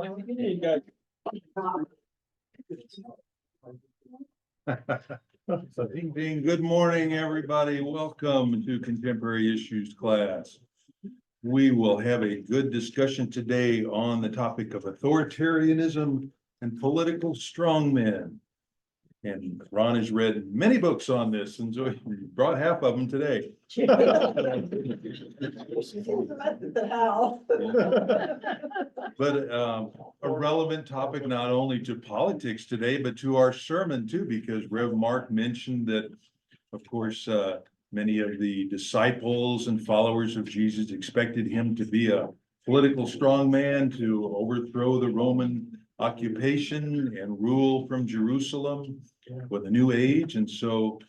Ding, ding. Good morning, everybody. Welcome to Contemporary Issues class. We will have a good discussion today on the topic of authoritarianism and political strongmen. And Ron has read many books on this, and so he brought half of them today. But a relevant topic not only to politics today, but to our sermon too, because Rev Mark mentioned that, of course, many of the disciples and followers of Jesus expected him to be a political strongman to overthrow the Roman occupation and rule from Jerusalem with a new age. And so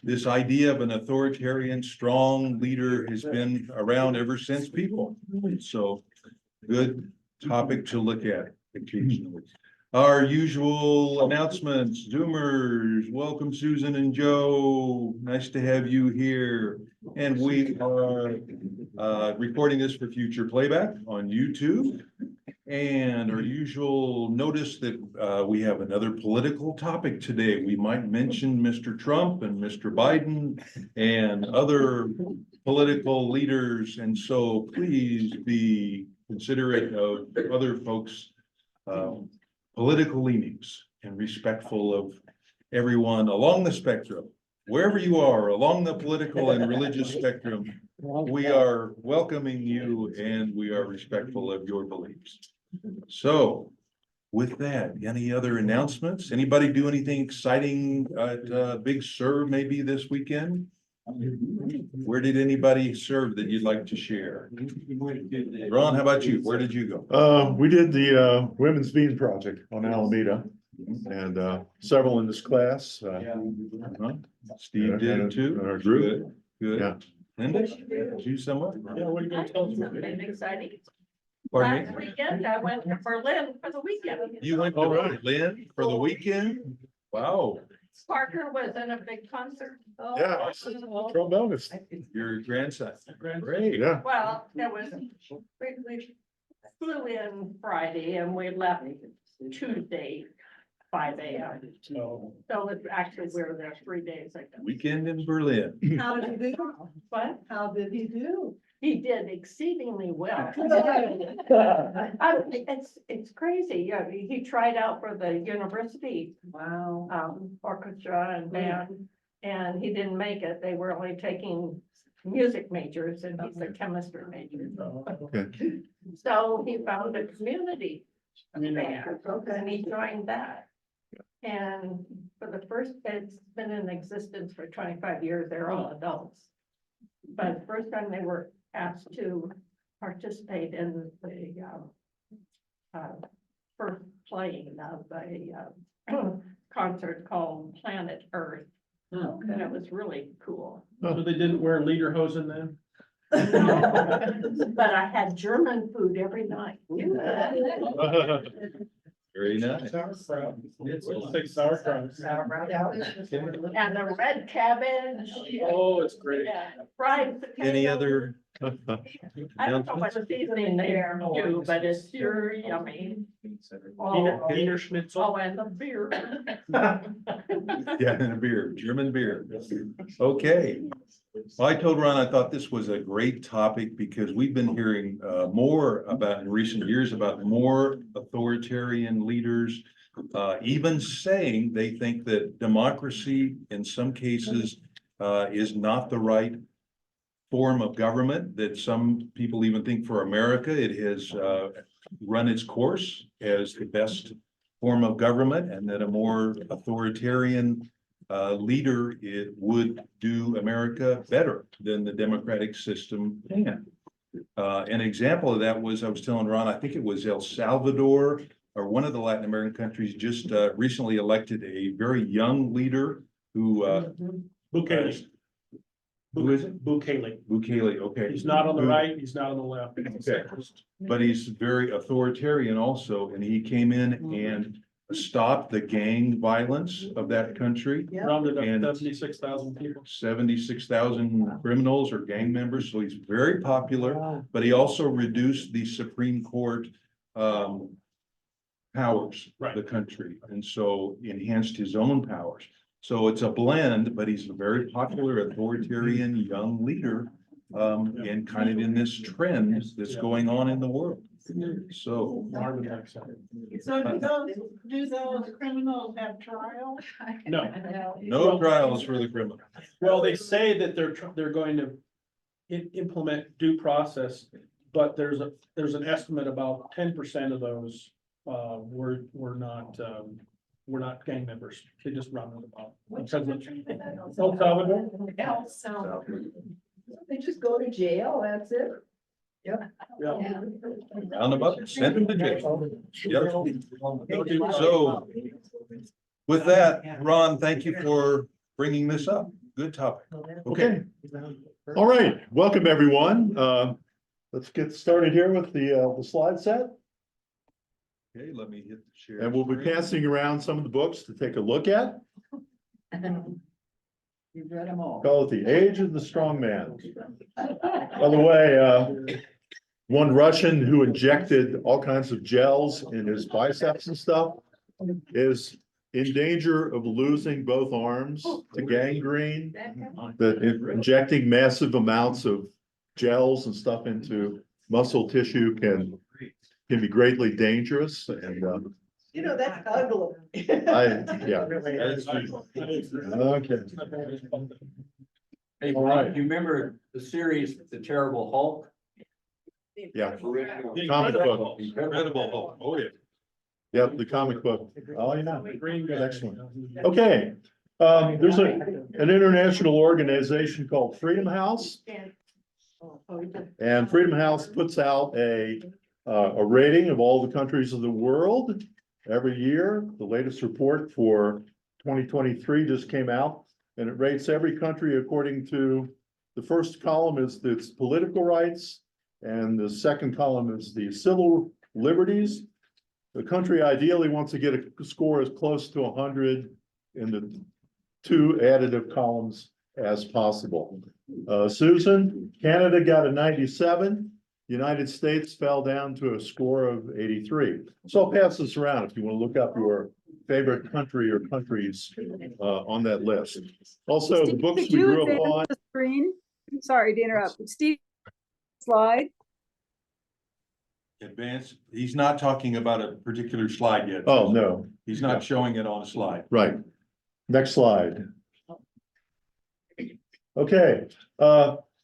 this idea of an authoritarian strong leader has been around ever since people. So good topic to look at occasionally. Our usual announcements. Zoomers, welcome Susan and Joe. Nice to have you here. And we are recording this for future playback on YouTube. And our usual notice that we have another political topic today. We might mention Mr. Trump and Mr. Biden and other political leaders. And so please be considerate of other folks' political leanings and respectful of everyone along the spectrum. Wherever you are along the political and religious spectrum, we are welcoming you and we are respectful of your beliefs. So with that, any other announcements? Anybody do anything exciting at Big Sur maybe this weekend? Where did anybody serve that you'd like to share? Ron, how about you? Where did you go? We did the Women's Bean Project on Alameda, and several in this class. Steve did too. Our group. Good. Yeah. Linda, did you somewhere? Yeah, what are you gonna tell us? Something exciting. Pardon Last me? weekend, I went to Berlin for the weekend. You went to Berlin for the weekend? Wow, Parker was in a big concert. Yeah, trombonist. your grandson. Great. Yeah. Well, we flew in Friday and we left Tuesday, 5 a.m. So it's actually, we were there 3 days ago. Weekend in Berlin. How did he do? But How did he do? he did exceedingly well. It's crazy. Yeah, he tried out for the university Wow. orchestra and band, and he didn't make it. They were only taking music majors, and he's a chemistry major. Okay. So he found a community band, Okay. and he joined that. And for the first, it's been in existence for 25 years. They're all adults. But the first time they were asked to participate in the first playing of a concert called Planet Earth. And it was really cool. So they didn't wear lederhosen then? But I had German food every night. Very nice. Sauerkraut. Let's take sauerkraut. And the red cabbage. Oh, it's great. Yeah, fried potato. Any other? I don't know what the seasoning there do, but it's sure yummy. Wiener Schnitzel. Oh, and the beer. Yeah, and a beer, German beer. Okay. Well, I told Ron, I thought this was a great topic because we've been hearing more about in recent years about more authoritarian leaders, even saying they think that democracy in some cases is not the right form of government, that some people even think for America, it has run its course as the best form of government, and that a more authoritarian leader, it would do America better than the democratic system can. An example of that was, I was telling Ron, I think it was El Salvador or one of the Latin American countries just recently elected a very young leader who Bukele. who is it? Bukele. Bukele, okay. He's not on the right, he's not on the left. Okay. But he's very authoritarian also, and he came in and stopped the gang violence of that country. Rounded And- up 76,000 people. 76,000 criminals or gang members, so he's very popular, but he also reduced the Supreme Court powers of the country, and so enhanced his own powers. So it's a blend, but he's a very popular authoritarian young leader, and kind of in this trend that's going on in the world. So, Marvin likes that. So do those criminals have trial? No. no trials for the criminal. Well, they say that they're going to implement due process, but there's an estimate about 10% of those were not gang members. They just run with about. Because of El Salvador. El Salvador. They just go to jail, that's it? Yeah. Round them up, send them to jail. Yep. So with that, Ron, thank you for bringing this up. Good topic. Okay. All right, welcome everyone. Let's get started here with the slide set. Okay, let me hit the share. And we'll be screen. passing around some of the books to take a look at. You've read them all. Call it The Age of the Strongman. By the way, one Russian who injected all kinds of gels in his biceps and stuff is in danger of losing both arms to gangrene. That injecting massive amounts of gels and stuff into muscle tissue can be greatly dangerous, and You know, that's ugly. yeah. Okay. Hey, All right. you remember the series, The Terrible Hulk? Yeah, comic book. Incredible. Oh, yeah. Yep, the comic book. Oh, yeah. Green guy. Excellent. Okay, there's an international organization called Freedom House, and Freedom House puts out a rating of all the countries of the world every year. The latest report for 2023 just came out, and it rates every country according to, the first column is its political rights, and the second column is the civil liberties. The country ideally wants to get a score as close to 100 in the two additive columns as possible. Susan, Canada got a 97. United States fell down to a score of 83. So I'll pass this around if you want to look up your favorite country or countries on that list. Also, the books we grew up on. Screen, sorry to interrupt, Steve, slide. Advance, he's not talking about a particular slide yet. Oh, no, He's not showing it on a slide. right. Next slide. Okay,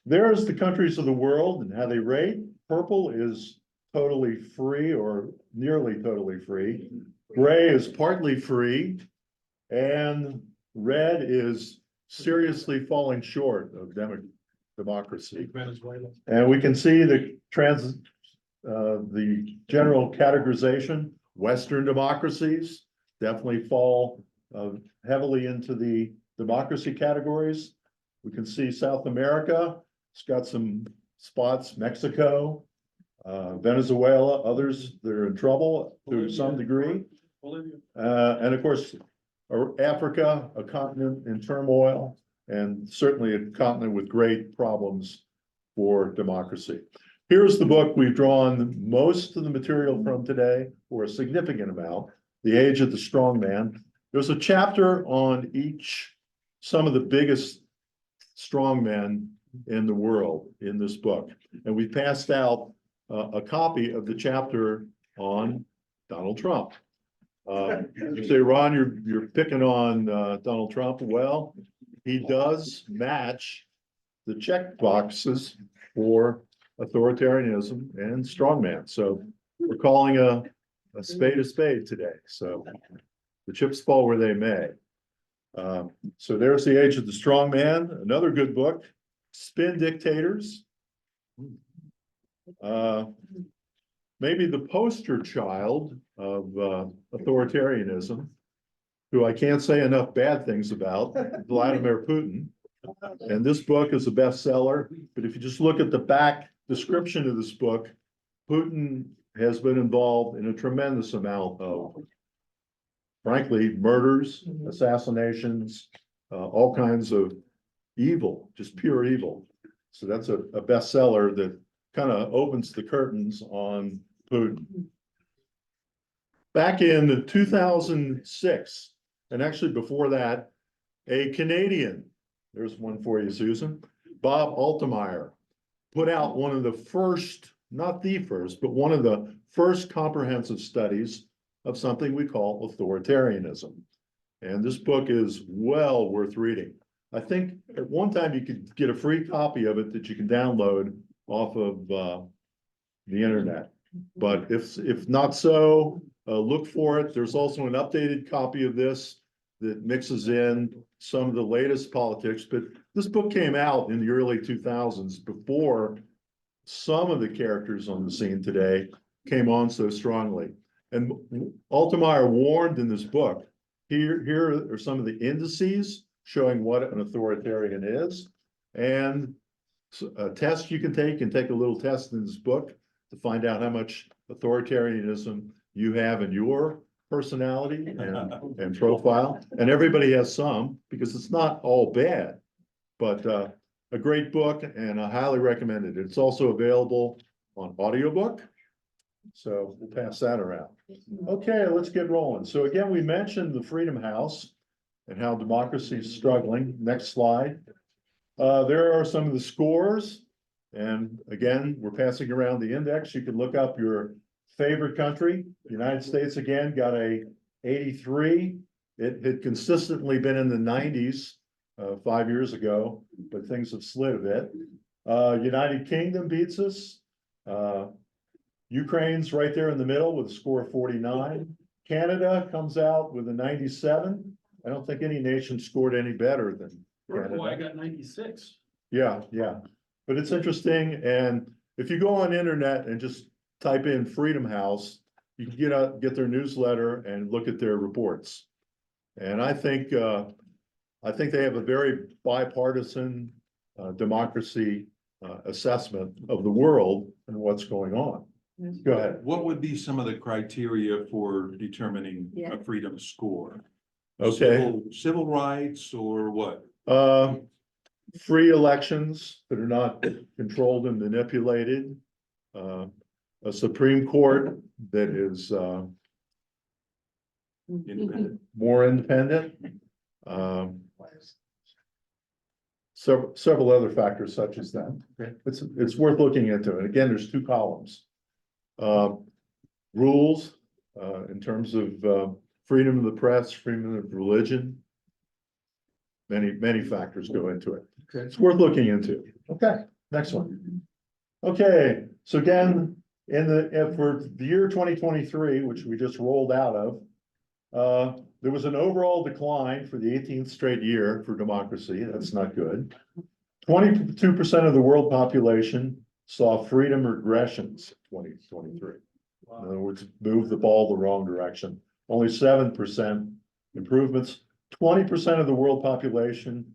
there's the countries of the world and how they rate. Purple is totally free or nearly totally free. Gray is partly free. And red is seriously falling short of democracy. Venezuela. And we can see the general categorization. Western democracies definitely fall heavily into the democracy categories. We can see South America, it's got some spots, Mexico, Venezuela, others that are in trouble to some degree. Bolivia. And of course, Africa, a continent in turmoil, and certainly a continent with great problems for democracy. Here's the book we've drawn most of the material from today, or a significant amount, The Age of the Strongman. There's a chapter on some of the biggest strongmen in the world in this book. And we passed out a copy of the chapter on Donald Trump. You say, Ron, you're picking on Donald Trump. Well, he does match the check boxes for authoritarianism and strongman. So we're calling a spade today. So the chips fall where they may. So there's The Age of the Strongman, another good book. Spin Dictators. Maybe the poster child of authoritarianism, who I can't say enough bad things about, Vladimir Putin. And this book is a bestseller, but if you just look at the back description of this book, Putin has been involved in a tremendous amount of, frankly, murders, assassinations, all kinds of evil, just pure evil. So that's a bestseller that kind of opens the curtains on Putin. Back in 2006, and actually before that, a Canadian, there's one for you, Susan, Bob Altemeyer, put out one of the first, not the first, but one of the first comprehensive studies of something we call authoritarianism. And this book is well worth reading. I think at one time you could get a free copy of it that you can download off of the internet. But if not so, look for it. There's also an updated copy of this that mixes in some of the latest politics. But this book came out in the early 2000s before some of the characters on the scene today came on so strongly. And Altemeyer warned in this book, here are some of the indices showing what an authoritarian is. And a test you can take a little test in this book to find out how much authoritarianism you have in your personality and profile. And everybody has some, because it's not all bad, but a great book, and I highly recommend it. It's also available on audiobook. So we'll pass that around. Okay, let's get rolling. So again, we mentioned the Freedom House and how democracy is struggling. Next slide. There are some of the scores. And again, we're passing around the index. You can look up your favorite country. The United States again got a 83. It had consistently been in the 90s 5 years ago, but things have slid a bit. United Kingdom beats us. Ukraine's right there in the middle with a score of 49. Canada comes out with a 97. I don't think any nation scored any better than Uruguay Canada. got 96. Yeah. But it's interesting. And if you go on internet and just type in Freedom House, you can get their newsletter and look at their reports. And I think they have a very bipartisan democracy assessment of the world and what's going on. Go ahead. What would be some of the criteria for determining Yeah. a freedom score? Okay. Civil rights or what? Free elections that are not controlled and manipulated. A Supreme Court that is Independent. more independent. Several other factors such as that. Okay. It's worth looking into. And again, there's two columns. Rules in terms of freedom of the press, freedom of religion. Many factors go into it. Okay. It's worth looking into. Okay, next one. Okay, so again, for the year 2023, which we just rolled out of, there was an overall decline for the 18th straight year for democracy. That's not good. 22% of the world population saw freedom regressions in 2023. In other words, moved the ball the wrong direction. Only 7% improvements. 20% of the world population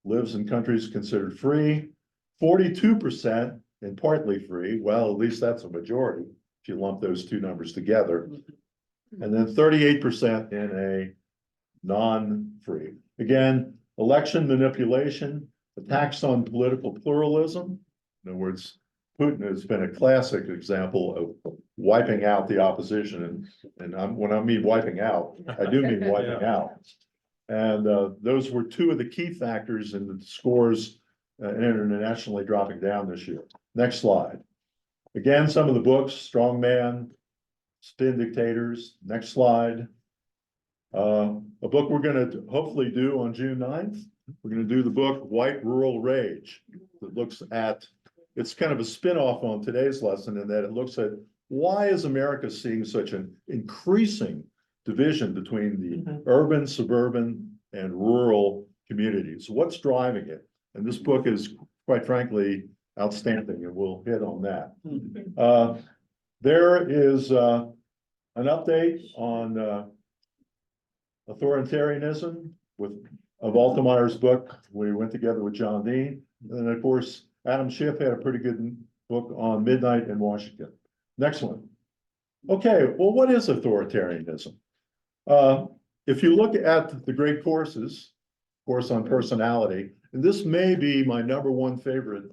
lives in countries considered free. 42% and partly free. Well, at least that's a majority if you lump those two numbers together. And then 38% in a non-free. Again, election manipulation, attacks on political pluralism. In other words, Putin has been a classic example of wiping out the opposition. And when I mean wiping out, I do mean wiping out. And those were two of the key factors in the scores internationally dropping down this year. Next slide. Again, some of the books, Strongman, Spin Dictators. Next slide. A book we're going to hopefully do on June 9th. We're going to do the book White Rural Rage that looks at, it's kind of a spin-off on today's lesson in that it looks at why is America seeing such an increasing division between the urban, suburban, and rural communities. What's driving it? And this book is, quite frankly, outstanding, and we'll hit on that. There is an update on authoritarianism of Altemeyer's book. We went together with John Dean. And of course, Adam Schiff had a pretty good book on Midnight in Washington. Next one. Okay, well, what is authoritarianism? If you look at the great courses, course on personality, and this may be my #1 favorite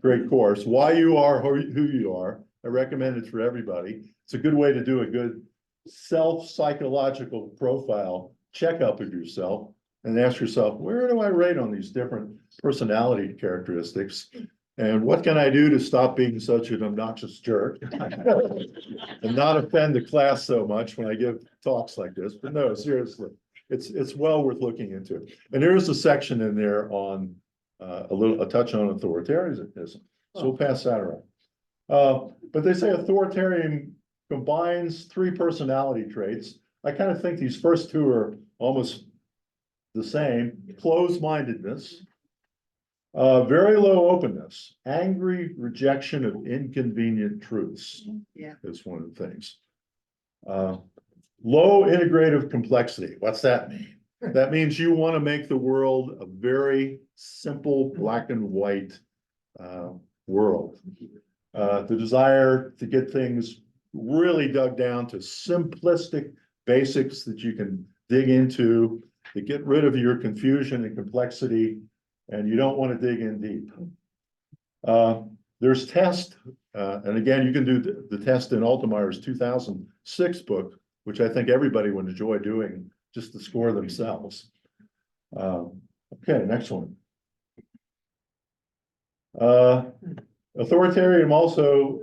great course, Why You Are Who You Are. I recommend it for everybody. It's a good way to do a good self-psychological profile checkup of yourself and ask yourself, where do I rate on these different personality characteristics? And what can I do to stop being such an obnoxious jerk? And not offend the class so much when I give talks like this, but no, seriously, it's well worth looking into. And there's a section in there on a touch on authoritarianism, so we'll pass that around. But they say authoritarian combines 3 personality traits. I kind of think these first 2 are almost the same: closed-mindedness, very low openness, angry rejection of inconvenient truths. Yeah. Is one of the things. Low integrative complexity. What's that mean? That means you want to make the world a very simple, black and white world. The desire to get things really dug down to simplistic basics that you can dig into, to get rid of your confusion and complexity, and you don't want to dig in deep. There's test, and again, you can do the test in Altemeyer's 2006 book, which I think everybody would enjoy doing just to score themselves. Okay, next one. Authoritarian also,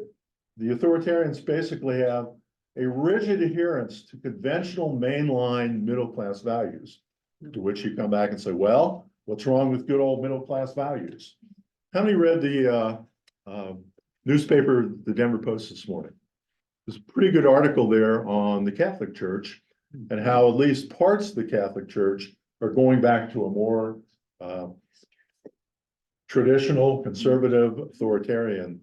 the authoritarians basically have a rigid adherence to conventional mainline middle-class values, to which you come back and say, well, what's wrong with good old middle-class values? How many read the newspaper, the Denver Post, this morning? There's a pretty good article there on the Catholic Church and how at least parts of the Catholic Church are going back to a more traditional, conservative, authoritarian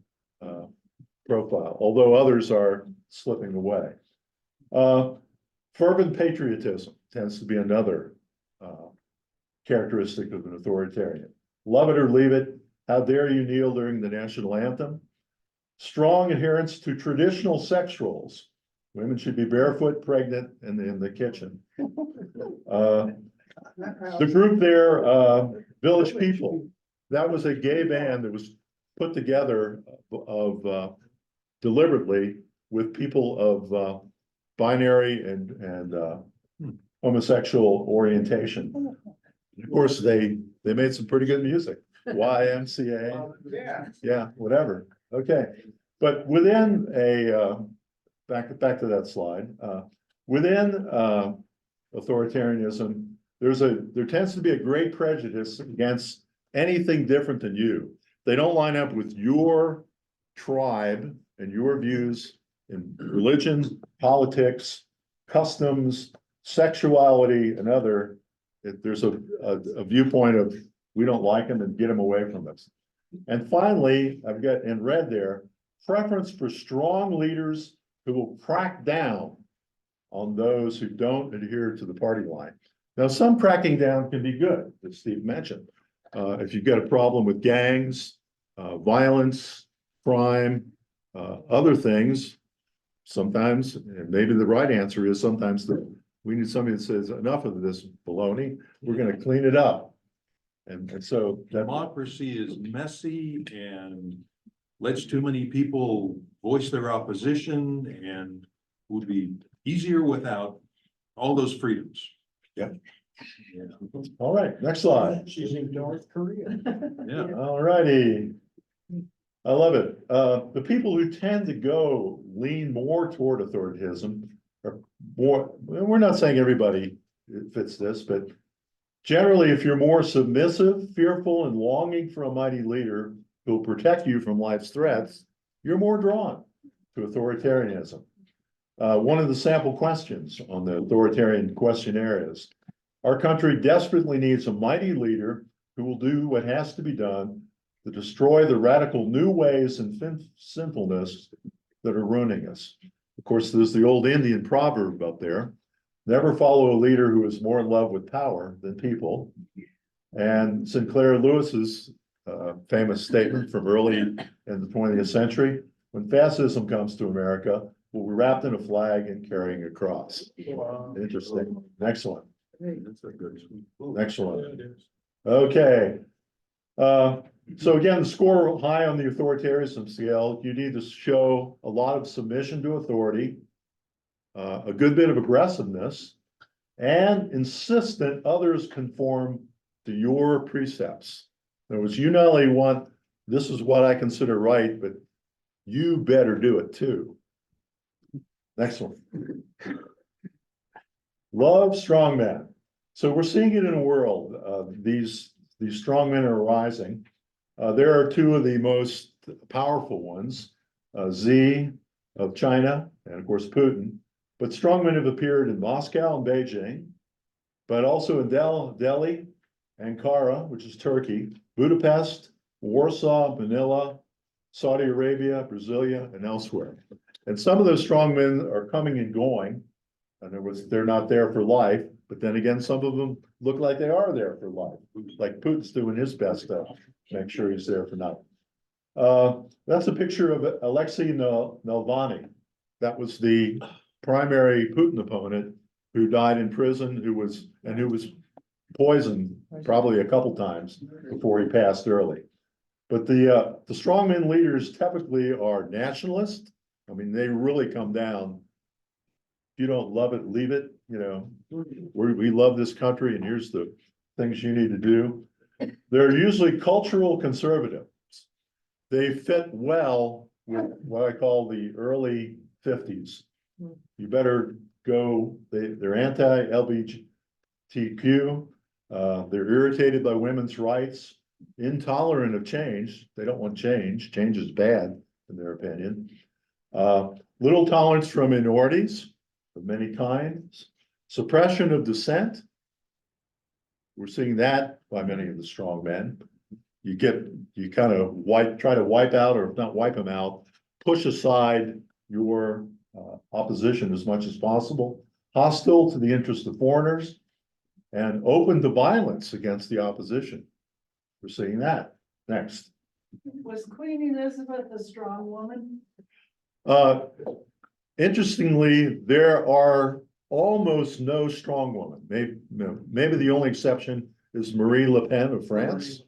profile, although others are slipping away. Fervent patriotism tends to be another characteristic of an authoritarian. Love it or leave it. How dare you kneel during the national anthem? Strong adherence to traditional sex roles. Women should be barefoot, pregnant, and in the kitchen. The group there, Village People, that was a gay band that was put together of deliberately with people of binary and homosexual orientation. Of course, they made some pretty good music. YMCA, yeah, whatever. Okay, but within a back to that slide. Within authoritarianism, there tends to be a great prejudice against anything different than you. They don't line up with your tribe and your views in religion, politics, customs, sexuality, and other. There's a viewpoint of we don't like them and get them away from us. And finally, I've got in red there, preference for strong leaders who will crack down on those who don't adhere to the party line. Now, some cracking down can be good, as Steve mentioned. If you've got a problem with gangs, violence, crime, other things, sometimes, and maybe the right answer is sometimes we need somebody that says enough of this baloney, we're going to clean it up. And so democracy is messy and lets too many people voice their opposition and would be easier without all those freedoms. Yeah. All right, next slide. She's in North Korea. Yeah. All righty. I love it. The people who tend to lean more toward authoritarianism are more, we're not saying everybody fits this, but generally, if you're more submissive, fearful, and longing for a mighty leader who will protect you from life's threats, you're more drawn to authoritarianism. One of the sample questions on the authoritarian questionnaire is, our country desperately needs a mighty leader who will do what has to be done to destroy the radical new ways and sinfulness that are ruining us. Of course, there's the old Indian proverb up there, never follow a leader who is more in love with power than people. And Sinclair Lewis's famous statement from early in the 20th century, when fascism comes to America, we'll be wrapped in a flag and carrying a cross. Interesting. Next one. That's a good one. Next one. Okay. So again, the score high on the authoritarianism scale, you need to show a lot of submission to authority, a good bit of aggressiveness, and insist that others conform to your precepts. In other words, you not only want, this is what I consider right, but you better do it too. Next one. Love strongmen. So we're seeing it in a world, these strongmen are arising. There are two of the most powerful ones, Xi of China, and of course Putin. But strongmen have appeared in Moscow and Beijing, but also in Delhi, Ankara, which is Turkey, Budapest, Warsaw, Manila, Saudi Arabia, Brasilia, and elsewhere. And some of those strongmen are coming and going. In other words, they're not there for life, but then again, some of them look like they are there for life, like Putin's doing his best to make sure he's there for nothing. That's a picture of Alexei Navalny. That was the primary Putin opponent who died in prison, who was poisoned probably a couple times before he passed early. But the strongman leaders typically are nationalist. I mean, they really come down. If you don't love it, leave it. You know, we love this country, and here's the things you need to do. They're usually cultural conservatives. They fit well with what I call the early 50s. You better go, they're anti-LGBTQ. They're irritated by women's rights, intolerant of change. They don't want change. Change is bad, in their opinion. Little tolerance from minorities of many kinds. Suppression of dissent. We're seeing that by many of the strong men. You kind of try to wipe out, or if not wipe them out, push aside your opposition as much as possible, hostile to the interest of foreigners, and open to violence against the opposition. We're seeing that. Next. Was Queen Elizabeth a strong woman? Interestingly, there are almost no strong women. Maybe the only exception is Marie Le Pen of France.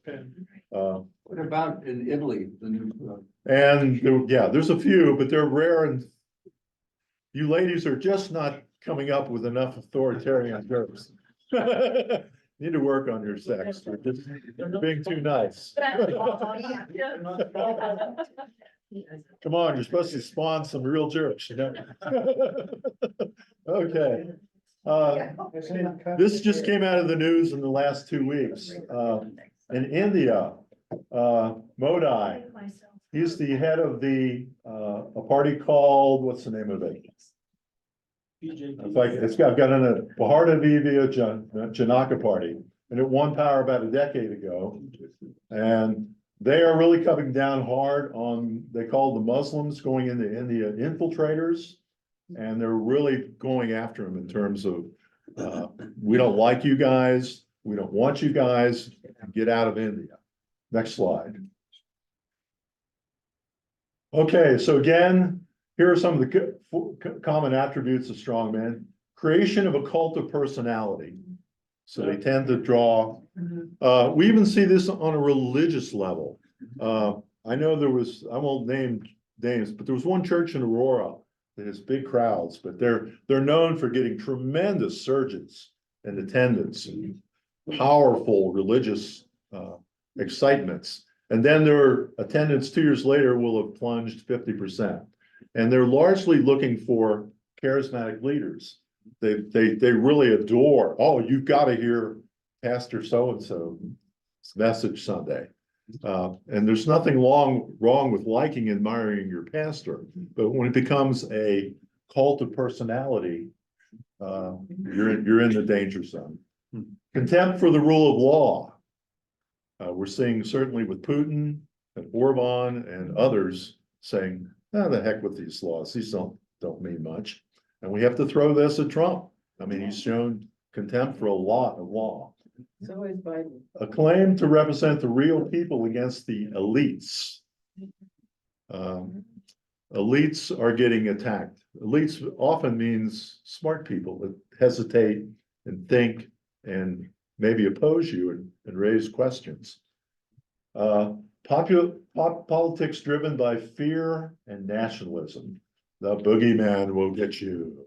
What about in Italy? There's a few, but they're rare, and you ladies are just not coming up with enough authoritarian jokes. Need to work on your sex. You're just being too nice. Come on, you're supposed to spawn some real jerks, you know? Okay. This just came out of the news in the last 2 weeks. In India, Modi, he's the head of a party called, what's the name of it? I've got in a Bharatiya Janata Party, and it won power about a decade ago. And they are really coming down hard on, they call the Muslims going into India infiltrators, and they're really going after them in terms of, we don't like you guys, we don't want you guys, get out of India. Next slide. Okay, so again, here are some of the common attributes of strongmen. Creation of a cult of personality. So they tend to draw, we even see this on a religious level. I know there was, I won't name names, but there was one church in Aurora that has big crowds, but they're known for getting tremendous surges in attendance and powerful religious excitements. And then their attendance 2 years later will have plunged 50%. And they're largely looking for charismatic leaders. They really adore, oh, you've got to hear Pastor so-and-so's message Sunday. And there's nothing wrong with liking and admiring your pastor, but when it becomes a cult of personality, you're in the danger zone. Contempt for the rule of law. We're seeing certainly with Putin and Orban and others saying, oh, the heck with these laws. These don't mean much. And we have to throw this at Trump. I mean, he's shown contempt for a lot of law. So is Biden. A claim to represent the real people against the elites. Elites are getting attacked. Elites often means smart people that hesitate and think and maybe oppose you and raise questions. Politics driven by fear and nationalism. The boogeyman will get you.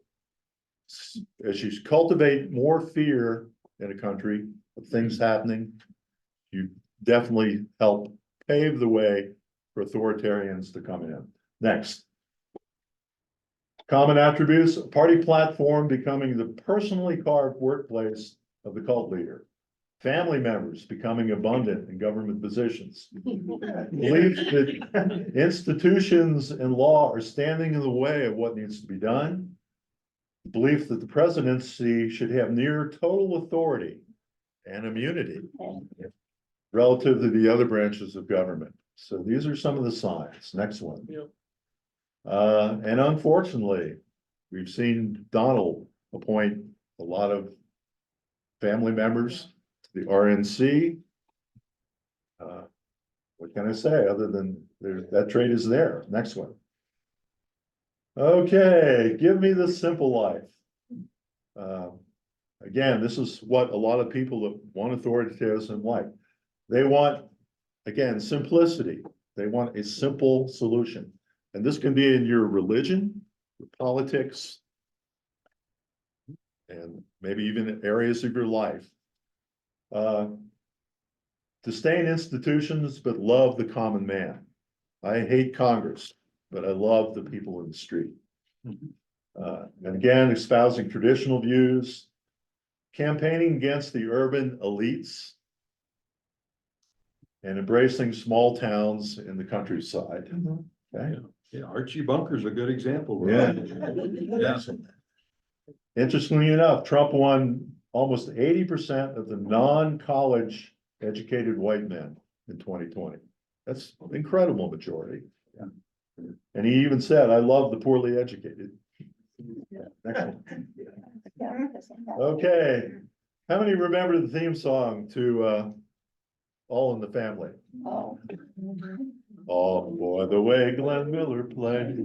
as you cultivate more fear in a country of things happening, you definitely help pave the way for authoritarians to come in. Next. Common attributes, a party platform becoming the personally carved workplace of the cult leader. Family members becoming abundant in government positions. Belief that institutions and law are standing in the way of what needs to be done. Belief that the presidency should have near total authority and immunity relative to the other branches of government. So these are some of the signs. Next one. Yep. And unfortunately, we've seen Donald appoint a lot of family members to the RNC. What can I say other than that trait is there? Next one. Okay, give me the simple life. Again, this is what a lot of people that want authoritarianism like. They want, again, simplicity. They want a simple solution. And this can be in your religion, your politics, and maybe even areas of your life. To stay in institutions, but love the common man. I hate Congress, but I love the people in the street. And again, espousing traditional views, campaigning against the urban elites, and embracing small towns in the countryside. Okay. Yeah, Archie Bunker's a good example. Yeah. Yeah. Interestingly enough, Trump won almost 80% of the non-college educated white men in 2020. That's an incredible majority. Yeah. And he even said, I love the poorly educated. Next one. Okay. How many remember the theme song to All in the Family? Oh. Oh, boy, the way Glenn Miller played.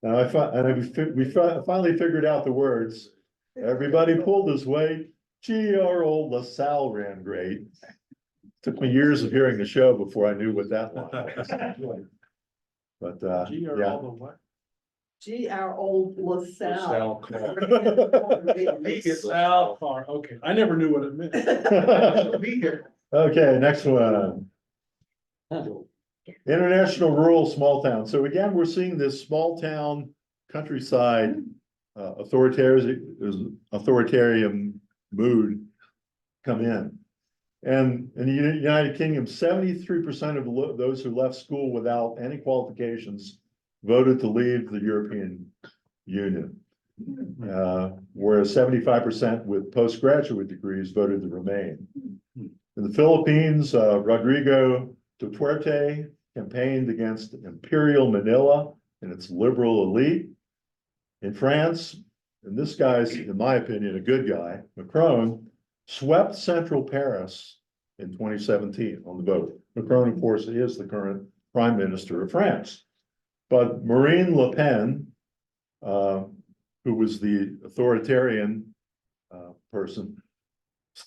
Now we finally figured out the words. Everybody pulled his weight. Gee, our old LaSalle ran great. Took me years of hearing the show before I knew what that line was. But Gee, are yeah. all the what? Gee, our old LaSalle. Sal car, okay, I never knew what it meant. Okay, next one. International rural small town. So again, we're seeing this small town countryside authoritarian mood come in. And in the United Kingdom, 73% of those who left school without any qualifications voted to leave the European Union. Whereas 75% with postgraduate degrees voted to remain. In the Philippines, Rodrigo Duterte campaigned against Imperial Manila and its liberal elite. In France, and this guy's, in my opinion, a good guy, Macron, swept central Paris in 2017 on the vote. Macron, of course, is the current prime minister of France. But Marine Le Pen, who was the authoritarian person,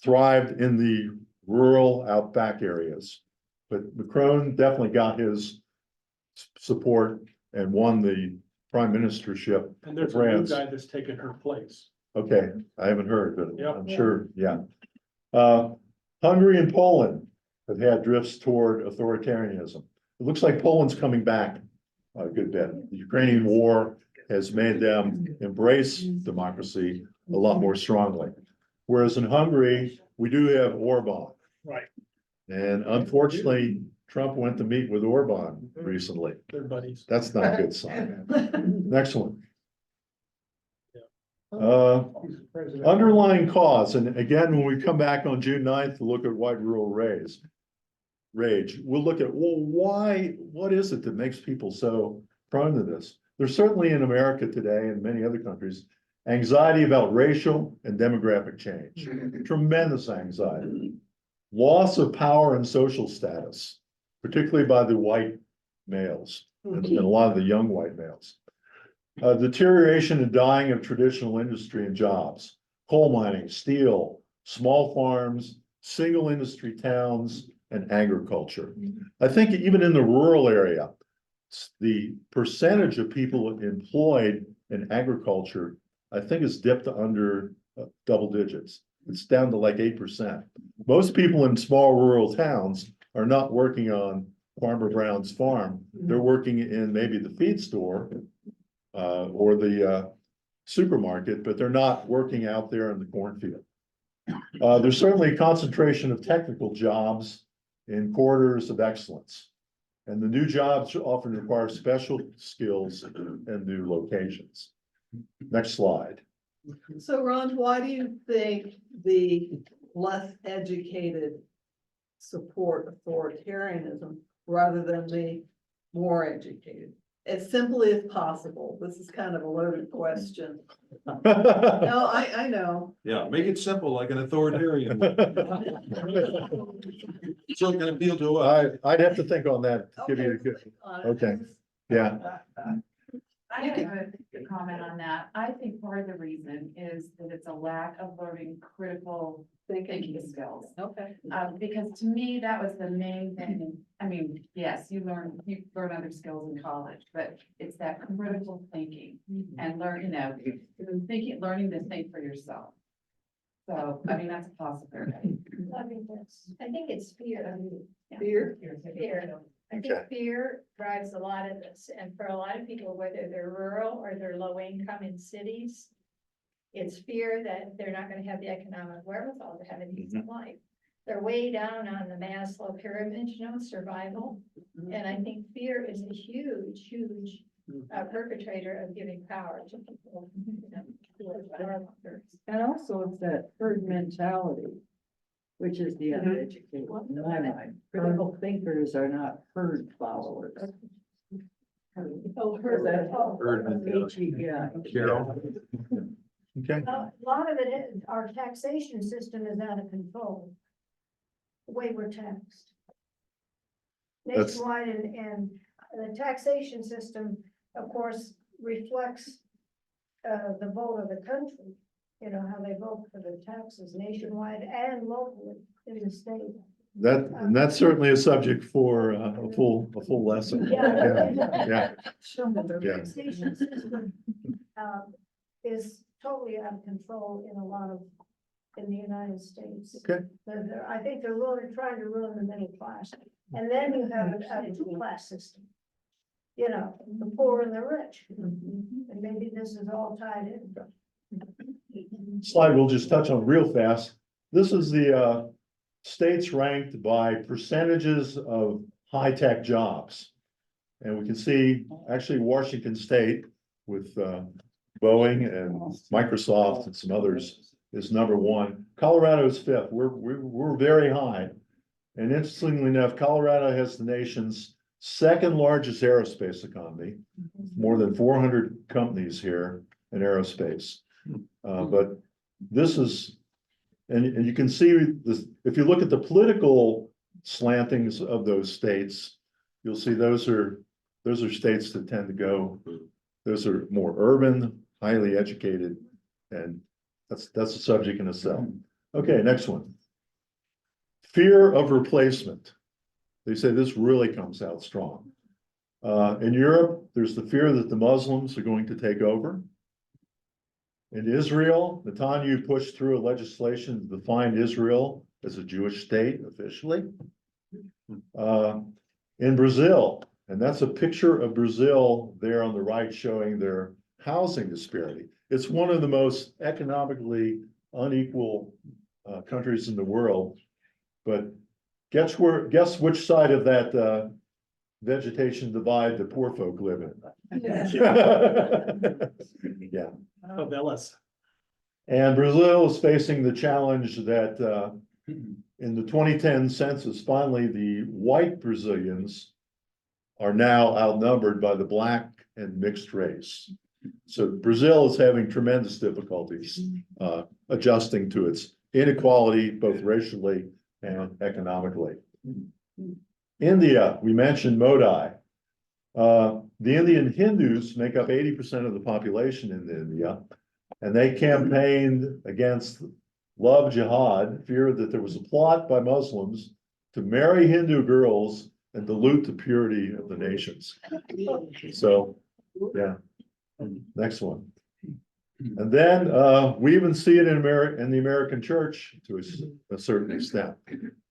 thrived in the rural outback areas. But Macron definitely got his support and won the prime ministership And of there's a new France. guy that's taken her place. Okay, I haven't heard, but Yep. I'm sure, yeah. Hungary and Poland have had drifts toward authoritarianism. It looks like Poland's coming back a good bit. The Ukrainian war has made them embrace democracy a lot more strongly. Whereas in Hungary, we do have Orban. Right. And unfortunately, Trump went to meet with Orban recently. They're buddies. That's not a good sign. Next one. President. Underlying cause, and again, when we come back on June 9th to look at white rural rage, we'll look at, well, why, what is it that makes people so prone to this? There's certainly in America today and many other countries, anxiety about racial and demographic change, tremendous anxiety, loss of power and social status, particularly by the white males and a lot of the young white males. Deterioration and dying of traditional industry and jobs, coal mining, steel, small farms, single industry towns, and agriculture. I think even in the rural area, the percentage of people employed in agriculture, I think is dipped under double digits. It's down to like 8%. Most people in small rural towns are not working on Farmer Brown's farm. They're working in maybe the feed store or the supermarket, but they're not working out there in the cornfield. There's certainly a concentration of technical jobs in corridors of excellence. And the new jobs often require special skills and new locations. Next slide. So Ron, why do you think the less educated support authoritarianism rather than the more educated? As simply as possible. This is kind of a loaded question. No, I know. Yeah, make it simple like an authoritarian. So it can appeal to us. I'd have to think on that, to give you a Okay, good, click on it. okay. Yeah, I have a comment on that. I think part of the reason is that it's a lack of learning critical thinking skills. Okay. Because to me, that was the main thing. I mean, yes, you learn other skills in college, but it's that critical thinking and learning learning to think for yourself. So, I mean, that's a possibility. I think it's fear. Fear? Fear. I Okay. think fear drives a lot of this, and for a lot of people, whether they're rural or they're low income in cities, it's fear that they're not gonna have the economic wherewithal to have a decent life. They're way down on the Maslow pyramid, survival, and I think fear is a huge perpetrator of giving power to people, who are powerless. And also it's that herd mentality, which is the uneducated, in my mind. Critical thinkers are not herd followers. Oh, Herd mentality. Yeah. Carol? okay. A lot of it is, our taxation system is out of control. The way we're taxed. That's- Nationwide and the taxation system, of course, reflects the vote of the country. You know, how they vote for the taxes nationwide and locally in the state. And that's certainly a subject for a full lesson. Yeah. Yeah, The Yeah. taxation system is totally out of control in the United States. okay. I think they're really trying to ruin the middle class. And then you have a two-class system. You know, the poor and the rich. And maybe this is all tied in. Slide we'll just touch on real fast. This is the states ranked by percentages of high-tech jobs. And we can see actually Washington State with Boeing and Microsoft and some others is #1. Colorado is 5th. We're very high. And interestingly enough, Colorado has the nation's second largest aerospace economy, more than 400 companies here in aerospace. But this is, and you can see this, if you look at the political slantings of those states, you'll see those are states that tend to go, those are more urban, highly educated, and that's a subject in itself. Okay, next one. Fear of replacement. They say this really comes out strong. In Europe, there's the fear that the Muslims are going to take over. In Israel, Netanyahu pushed through a legislation to define Israel as a Jewish state officially. In Brazil, and that's a picture of Brazil there on the right showing their housing disparity. It's one of the most economically unequal countries in the world. But guess which side of that vegetation divide the poor folk live in? Yeah. Favelas. And Brazil is facing the challenge that in the 2010 census, finally, the white Brazilians are now outnumbered by the black and mixed race. So Brazil is having tremendous difficulties adjusting to its inequality, both racially and economically. India, we mentioned Modi. The Indian Hindus make up 80% of the population in India, and they campaigned against love jihad, fear that there was a plot by Muslims to marry Hindu girls and dilute the purity of the nations. So, yeah. Next one. And then, we even see it in in the American church to a certain extent.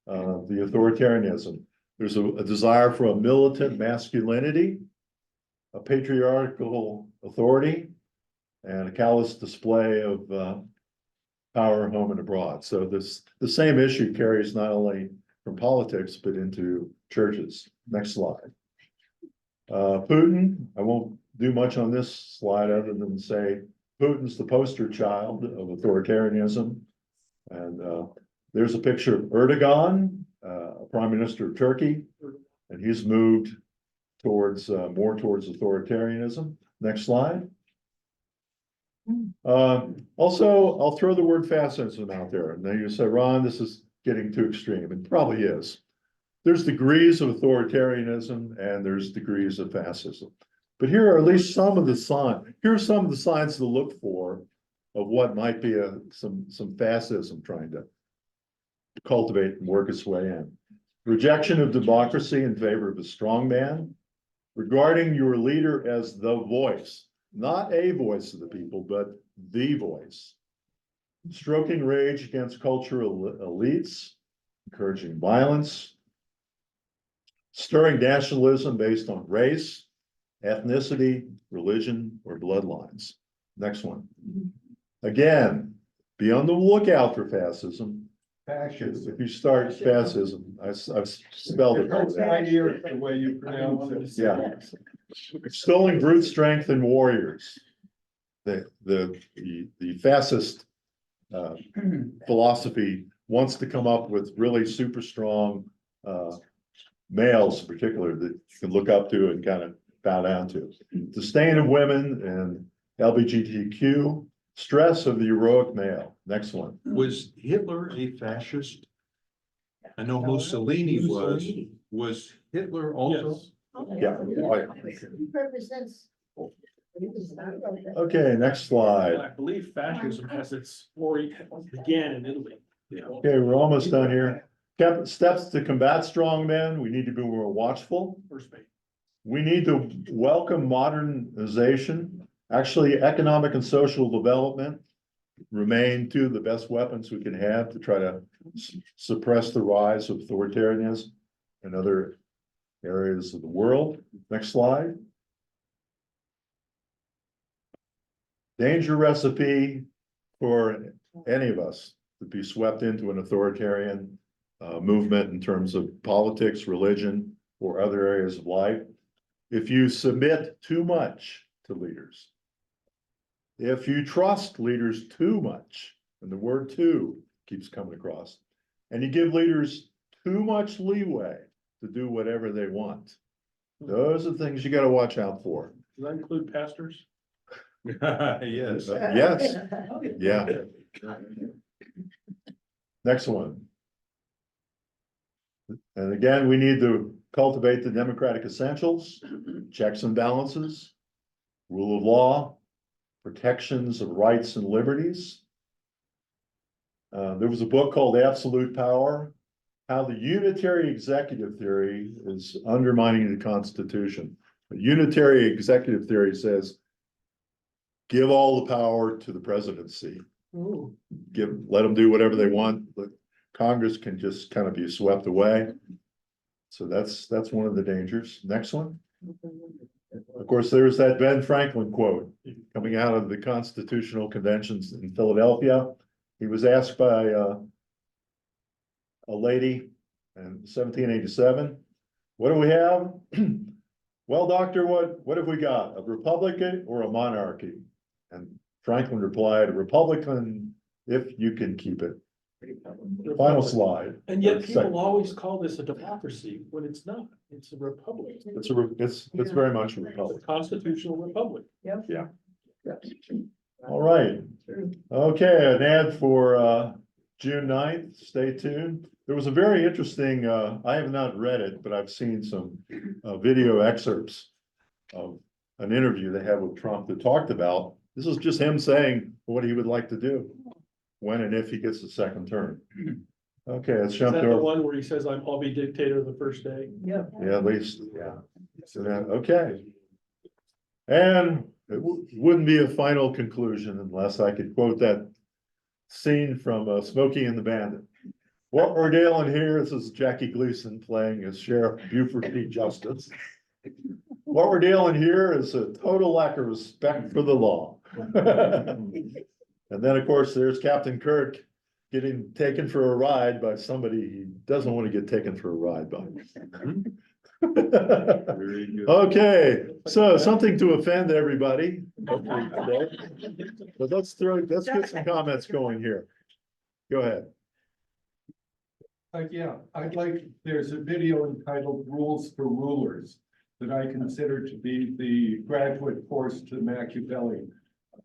The authoritarianism. There's a desire for a militant masculinity, a patriarchal authority, and a callous display of power home and abroad. So the same issue carries not only from politics, but into churches. Next slide. Putin, I won't do much on this slide other than say Putin's the poster child of authoritarianism. And there's a picture of Erdogan, Prime Minister of Turkey, and he's moved towards more towards authoritarianism. Next slide. Also, I'll throw the word fascism out there. Now you say, Ron, this is getting too extreme. It probably is. There's degrees of authoritarianism and there's degrees of fascism. But here are at least some of the signs. Here are some of the signs to look for of what might be some fascism trying to cultivate and work its way in. Rejection of democracy in favor of a strongman. Regarding your leader as the voice, not a voice of the people, but the voice. Stroking rage against cultural elites, encouraging violence. Stirring nationalism based on race, ethnicity, religion, or bloodlines. Next one. Again, be on the lookout for fascism. Fascism. If you start fascism, I've spelled it. The way you pronounce it. Yeah. Instilling brute strength in warriors. The fascist philosophy wants to come up with really super strong males in particular that you can look up to and kind of bow down to. Disdain of women and LGBTQ, stress of the heroic male. Next one. Was Hitler a fascist? I know Mussolini was. Was Hitler also? Yeah. Represents. Okay, next slide. I believe fascism has its began in Italy. Okay, we're almost done here. Steps to combat strongmen. We need to be more watchful. First page. We need to welcome modernization. Actually, economic and social development remain two of the best weapons we can have to try to suppress the rise of authoritarianism in other areas of the world. Next slide. Danger recipe for any of us to be swept into an authoritarian movement in terms of politics, religion, or other areas of life. If you submit too much to leaders, if you trust leaders too much, and the word too keeps coming across, and you give leaders too much leeway to do whatever they want, those are things you got to watch out for. Does that include pastors? Yes. Yes, yeah. Next one. And again, we need to cultivate the democratic essentials, checks and balances, rule of law, protections of rights and liberties. There was a book called Absolute Power, how the unitary executive theory is undermining the Constitution. The unitary executive theory says, give all the power to the presidency. Let them do whatever they want, but Congress can just kind of be swept away. So that's one of the dangers. Next one. Of course, there's that Ben Franklin quote coming out of the Constitutional Conventions in Philadelphia. He was asked by a lady in 1787, what do we have? Well, doctor, what have we got? A republic or a monarchy? And Franklin replied, a republican, if you can keep it. Final slide. And yet people always call this a democracy when it's not. It's a republic. It's very much a republic. Constitutional republic. All right. Okay, an ad for June 9th. Stay tuned. There was a very interesting, I have not read it, but I've seen some video excerpts of an interview they had with Trump that talked about, this is just him saying what he would like to do when and if he gets a second term. Okay, let's Is jump that the to, one where he says, I'll be dictator the first day? yeah, at least, yeah. So then, okay. And wouldn't be a final conclusion unless I could quote that scene from Smokey and the Bandit. What we're dealing here, this is Jackie Gleason playing as Sheriff Buford P. Justice. What we're dealing here is a total lack of respect for the law. And then, of course, there's Captain Kirk getting taken for a ride by somebody he doesn't want to get taken for a ride by. Very good. Okay, so something to offend everybody. Hopefully today. But let's get some comments going here. Go ahead. Yeah, there's a video entitled Rules for Rulers that I consider to be the graduate course to Machiavelli,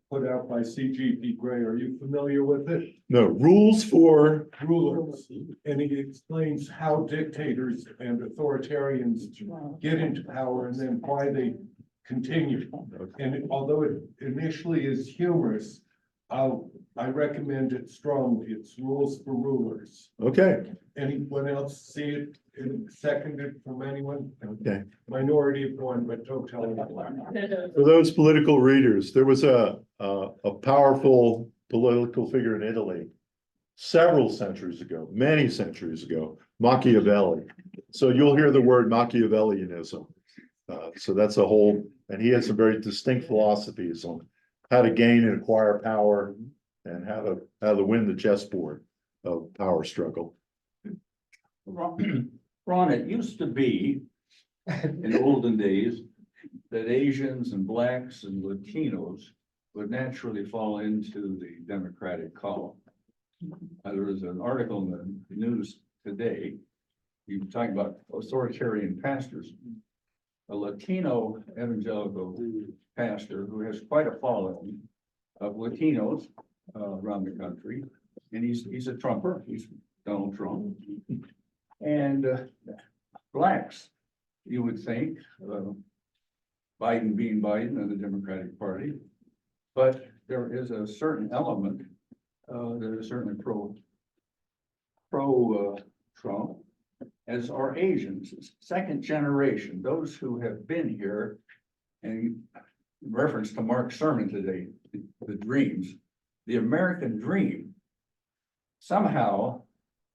put out by C.G.P. Gray. Are you familiar with it? No, rules for, Rulers, and he explains how dictators and authoritarians get into power and then why they continue. And although it initially is humorous, I recommend it strongly. It's Rules for Rulers. okay, Anyone else see it and seconded from anyone? okay. Minority of one, but don't tell anyone. For those political readers, there was a powerful political figure in Italy several centuries ago, many centuries ago, Machiavelli. So you'll hear the word Machiavellianism. So that's a whole, and he had some very distinct philosophies on how to gain and acquire power and how to win the chessboard of power struggle. Ron, it used to be in olden days that Asians and blacks and Latinos would naturally fall into the Democratic column. There was an article in the news today, you were talking about authoritarian pastors. A Latino evangelical pastor who has quite a following of Latinos around the country, and he's a Trumper, he's Donald Trump. And blacks, you would think, Biden being Biden and the Democratic Party, but there is a certain element that is certainly pro Trump, as are Asians, second generation, those who have been here, and in reference to Mark's sermon today, the dreams, the American dream. Somehow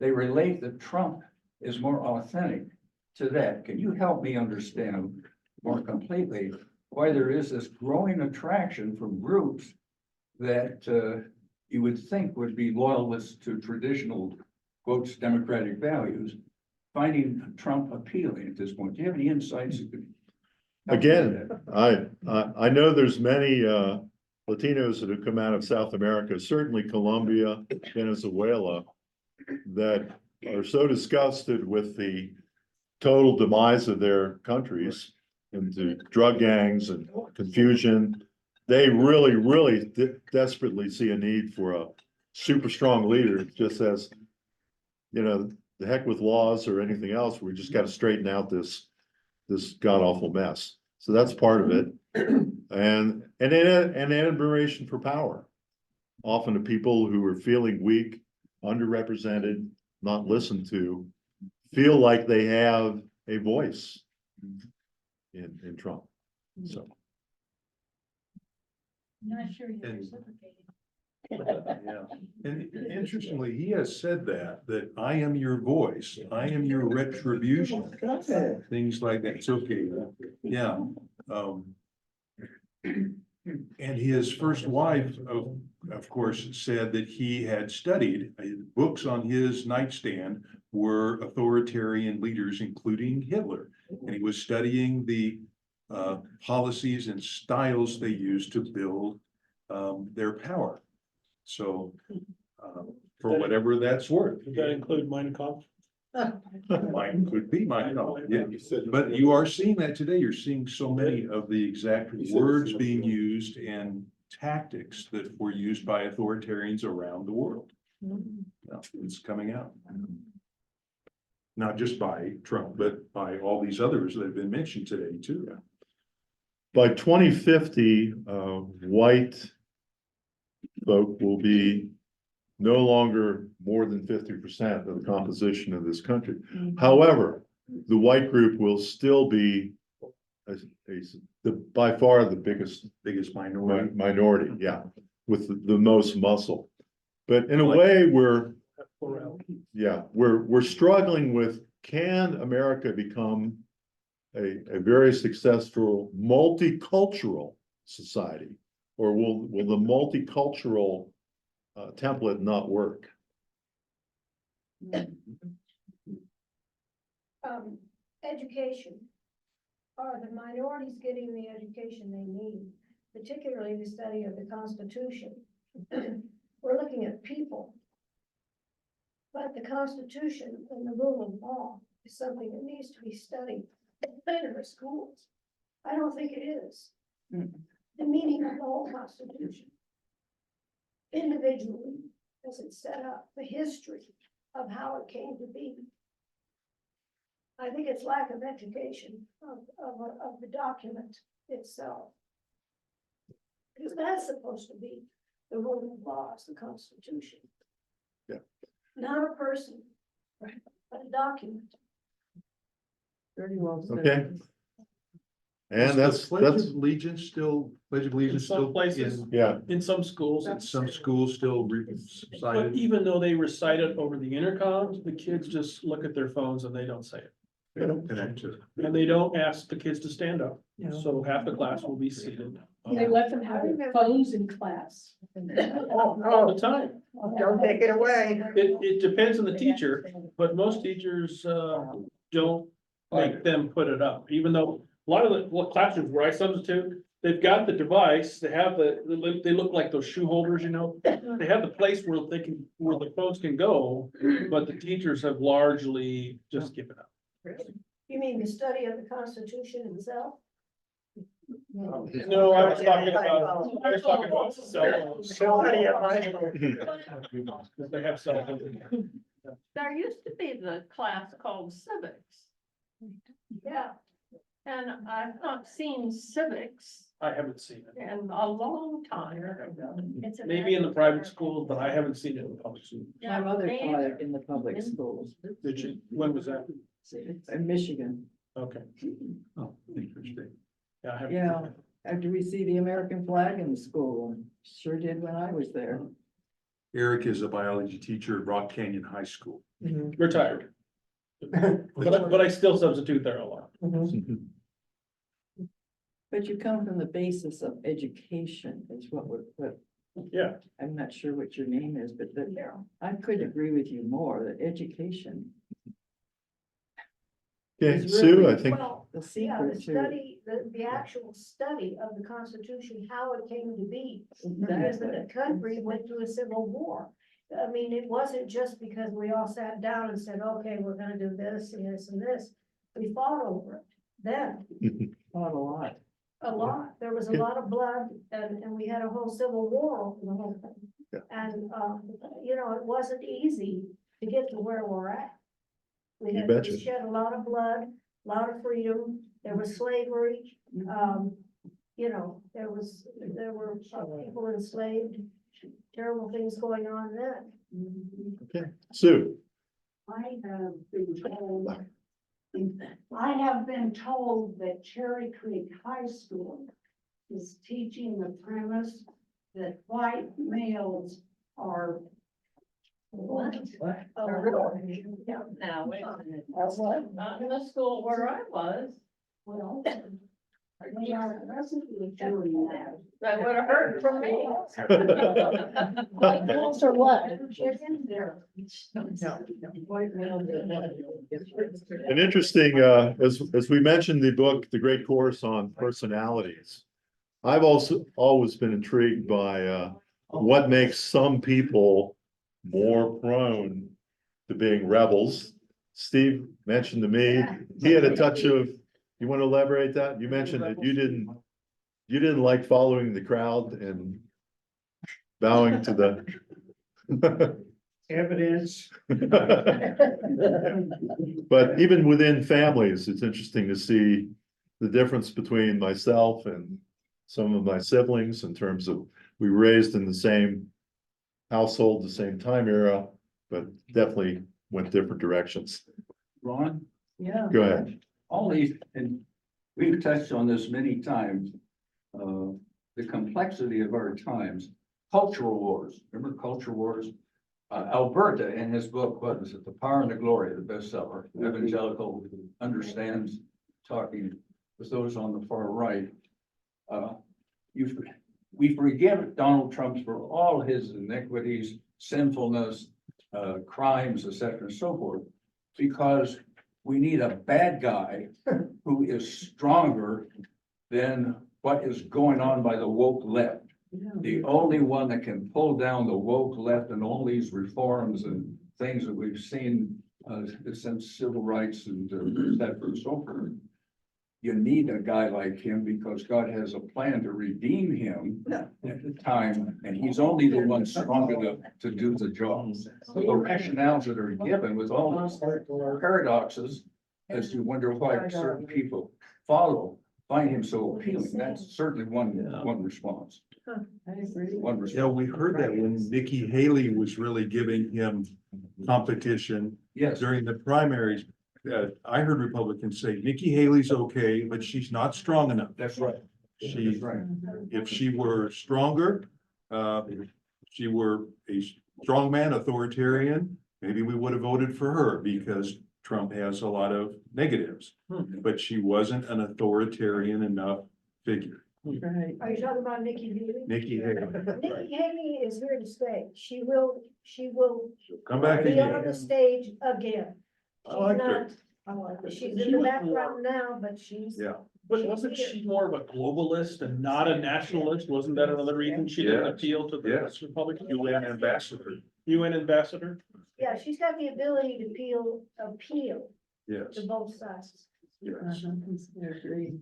they relate that Trump is more authentic to that. Can you help me understand more completely why there is this growing attraction from groups that you would think would be loyalists to traditional, quotes, democratic values, finding Trump appealing at this point? Do you have any insights? You could help me with Again, that? I know there's many Latinos that have come out of South America, certainly Colombia, Venezuela, that are so disgusted with the total demise of their countries into drug gangs and confusion. They really desperately see a need for a super strong leader, just as, you know, the heck with laws or anything else. We just got to straighten out this god awful mess. So that's part of it. And an admiration for power. Often the people who are feeling weak, underrepresented, not listened to, feel like they have a voice in Trump. So. Not sure you're And- reciprocating. Yeah, and interestingly, he has said that I am your voice, I am your retribution, things like that. It's okay, yeah. And his first wife, of course, said that he had studied, books on his nightstand were authoritarian leaders, including Hitler. And he was studying the policies and styles they used to build their power. So for whatever that's worth. Does that include Mein Kampf? Mine could be mine, yeah, but you are seeing that today. You're seeing so many of the exact words being used and tactics that were used by authoritarians around the world. Yeah, it's coming out. Not just by Trump, but by all these others that have been mentioned today too. By 2050, white folk will be no longer more than 50% of the composition of this country. However, the white group will still be, by far the biggest Biggest minority. minority, yeah, with the most muscle. But in a way, we're struggling with, can America become a very successful multicultural society? Or will the multicultural template not work? Education. Are the minorities getting the education they need, particularly the study of the Constitution? We're looking at people. But the Constitution and the rule of law is something that needs to be studied in our schools. I don't think it is. The meaning of the whole Constitution. Individually, as it's set up, the history of how it came to be. I think it's lack of education of the document itself. Because that's supposed to be the rule of law, is the Constitution. Yeah. Not a person, but a document. Very well said. Okay. Is And the that's, Pledge of Allegiance still, Pledge of In Allegiance some still places, yeah, in some schools, in some schools still but recited? even though they recite it over the intercom, the kids just look at their phones and they don't say it. They don't connect to it. And they don't ask the kids to stand up, so half the class will be seated. They let them have their phones in class. All the time. Don't take it away. It depends on the teacher, but most teachers, don't make them put it up, even though a lot of the classrooms where I substitute, they've got the device, they have they look like those shoe holders, you know? They have the place where where the phones can go, but the teachers have largely just given up. You mean the study of the Constitution itself? No, I was talking about cell phones. They have cell phones. There used to be the class called civics, Yeah. and I've not seen civics I haven't seen it. in a long time. It's an Maybe in the private schools, but I haven't seen it in the public schools. My mother taught it in the public schools Did you, when was that? in Michigan. Okay. Oh, interesting. Yeah, I haven't. Yeah, after we see the American flag in the school, and sure did when I was there. Eric is a biology teacher at Rock Canyon High School. Retired. But I still substitute there a lot. But you come from the basis of education is what Yeah, I'm not sure what your name is, but I couldn't agree with you more, that education okay, It's Sue, really- I think, Well, the yeah, the secret to. study, the actual study of the Constitution, how it came to be. Because Exactly. the country went through a civil war. I mean, it wasn't just because we all sat down and said, okay, we're gonna do this and this and this. We fought over it then, Not a lot. a lot. There was a lot of blood and we had a whole civil war over the whole thing. Yeah. And, you know, it wasn't easy to get to where we're at. We You had betcha. to shed a lot of blood, a lot of freedom. There was slavery. You know, there were people enslaved, terrible things going on then. okay, Sue, I have been told that Cherry Creek High School is teaching the premise that white males are. What? Oh, really? Yeah, now, wait a minute. What? Not in the school where I was. Well. They are presently doing that. That would have heard from me. White males are what? Chicken there. White male. an interesting, as we mentioned, the book, The Great Course on Personalities. I've also always been intrigued by, what makes some people more prone to being rebels. Steve mentioned to me, he had a touch of, you want to elaborate that? You mentioned that you didn't like following the crowd and bowing to the. Evidence. But even within families, it's interesting to see the difference between myself and some of my siblings in terms of, we were raised in the same household, the same time era, but definitely went different directions. Ron, Yeah. Go ahead. all these, and we've touched on this many times. The complexity of our times, cultural wars, remember culture wars? Alberta, in his book, what is it, The Power and the Glory, the bestseller, Evangelical Understands, talking with those on the far right. We forgive Donald Trump for all his iniquities, sinfulness, crimes, etc., and so forth, because we need a bad guy who is stronger than what is going on by the woke left. The only one that can pull down the woke left and all these reforms and things that we've seen since civil rights and et cetera and so forth. You need a guy like him because God has a plan to redeem him at the time, and he's only the one strong enough to do the job. So the rationales that are given with all these paradoxes, as you wonder why certain people find him so appealing. That's certainly one response. I agree. One Yeah, response. we heard that when Nikki Haley was really giving him competition Yes, during the primaries. I heard Republicans say Nikki Haley's okay, but she's not strong enough. that's right. She, That's right. if she were stronger, if she were a strongman, authoritarian, maybe we would have voted for her because Trump has a lot of negatives. But she wasn't an authoritarian enough figure. Right. Are you talking about Nikki Haley? Nikki Haley. Nikki Haley is here to stay. She will Come back be on again. the stage again. I liked her. She's in the background now, but she's. Yeah. But wasn't she more of a globalist and not a nationalist? Wasn't that another reason she didn't Yes. appeal to the Yes. Republican? UN ambassador. UN ambassador? Yeah, she's got the ability to appeal Yes, to both sides. yes. I agree.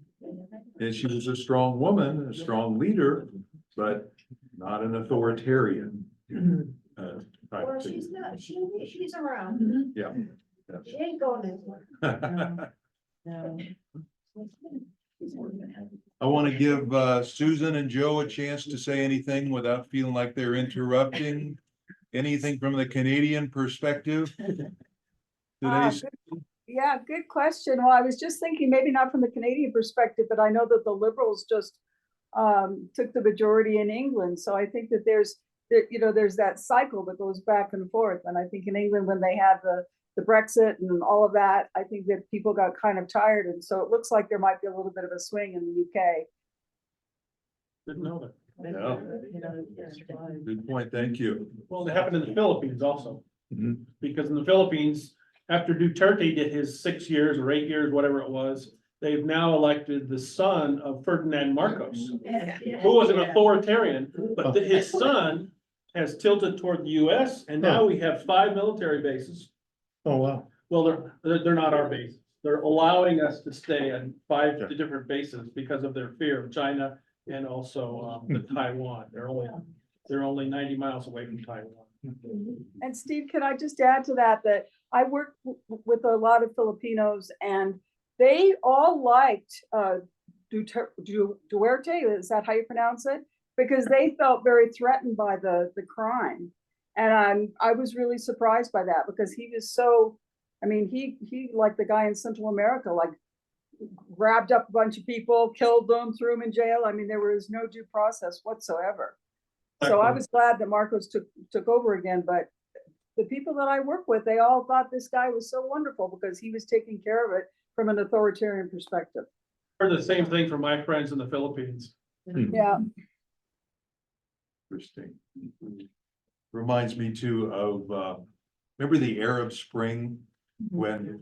And she was a strong woman, a strong leader, but not an authoritarian. Type Well, thing. she's not, she's around. Yeah. She ain't going anywhere. No. I want to give Susan and Joe a chance to say anything without feeling like they're interrupting. Anything from the Canadian perspective? Today's, Yeah, good question. Well, I was just thinking, maybe not from the Canadian perspective, but I know that the Liberals just took the majority in England. So I think that there's that cycle that goes back and forth. And I think in England, when they had the Brexit and all of that, I think that people got kind of tired. And so it looks like there might be a little bit of a swing in the UK. Didn't know that. good point, thank you. Well, it happened in the Philippines also. Mhm. Because in the Philippines, after Duterte did his 6 years or 8 years, whatever it was, they've now elected the son of Ferdinand Marcos, who was an authoritarian, but his son has tilted toward the US, and now we have 5 military bases. Oh, wow. Well, they're not our bases. They're allowing us to stay on 5 different bases because of their fear of China and also the Taiwan. They're only 90 miles away from Taiwan. And Steve, can I just add to that, that I work with a lot of Filipinos and they all liked Duarte, is that how you pronounce it? Because they felt very threatened by the crime. And I was really surprised by that because he was so, I mean, he like the guy in Central America, like grabbed up a bunch of people, killed them, threw them in jail. I mean, there was no due process whatsoever. So I was glad that Marcos took over again, but the people that I work with, they all thought this guy was so wonderful because he was taking care of it from an authoritarian perspective. Heard the same thing from my friends in the Philippines. Yeah. Interesting. Reminds me too of, remember the Arab Spring? When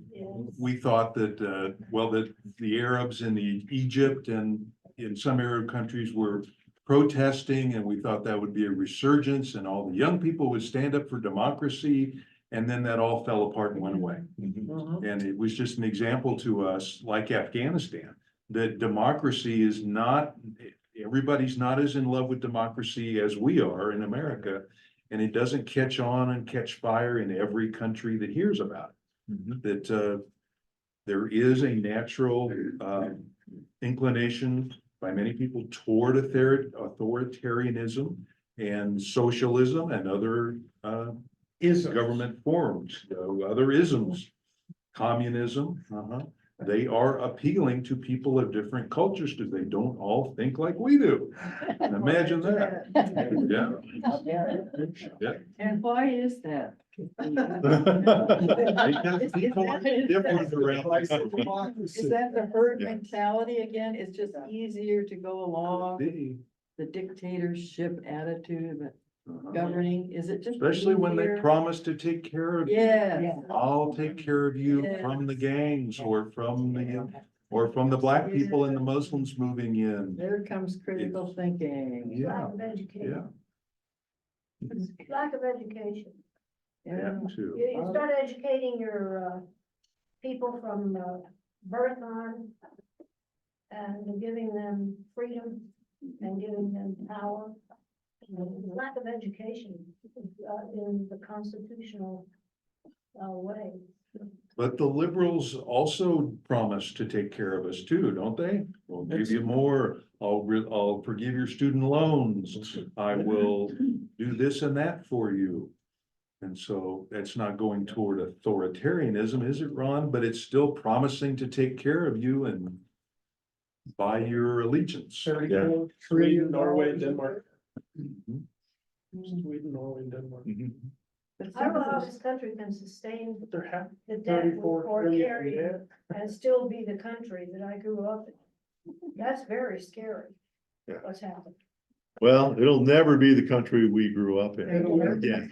we thought that, that the Arabs in Egypt and in some Arab countries were protesting, and we thought that would be a resurgence and all the young people would stand up for democracy, and then that all fell apart and went away. And it was just an example to us, like Afghanistan, that democracy is not, everybody's not as in love with democracy as we are in America, and it doesn't catch on and catch fire in every country that hears about it. That there is a natural inclination by many people toward authoritarianism and socialism and other government forms, other isms, communism. they are appealing to people of different cultures because they don't all think like we do. Imagine that. Yeah. And why is that? Because people are different around. Is that the herd mentality again? It's just easier to go along with the dictatorship attitude of governing? Is it just? Especially when they easier? promise to take care of you. Yeah. I'll take care of you Yes. from the gangs or from the black people and the Muslims moving in. There comes critical thinking. Yeah, Lack of education. yeah. Lack of education. Yeah. Too. You start educating your, people from, birth on. And giving them freedom and giving them power. Lack of education, in the constitutional, way. But the liberals also promise to take care of us too, don't they? We'll give you more. I'll forgive your student loans. I will do this and that for you. And so that's not going toward authoritarianism, is it, Ron? But it's still promising to take care of you and buy your allegiance. Sweden, Norway, and Denmark. Mhm. Sweden, Norway, and Denmark. Mhm. I don't know how this country can sustain But they're half, the debt we 34 trillion carry in debt. and still be the country that I grew up in. That's very scary. Yeah. What's happened. Well, it'll never be the country we grew up in. It'll never be. Yeah,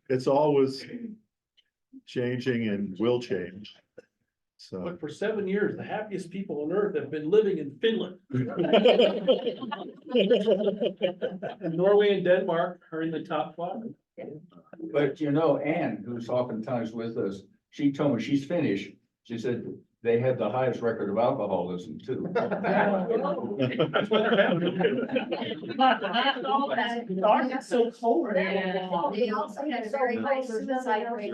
it's always changing and will change. So. But for 7 years, the happiest people on earth have been living in Finland. And Norway and Denmark are in the top 5. But you know, Ann, who's oftentimes with us, she told me, she's Finnish. She said they have the highest record of alcoholism too. That's what they're having. It's so cold. They also have very high suicide rate.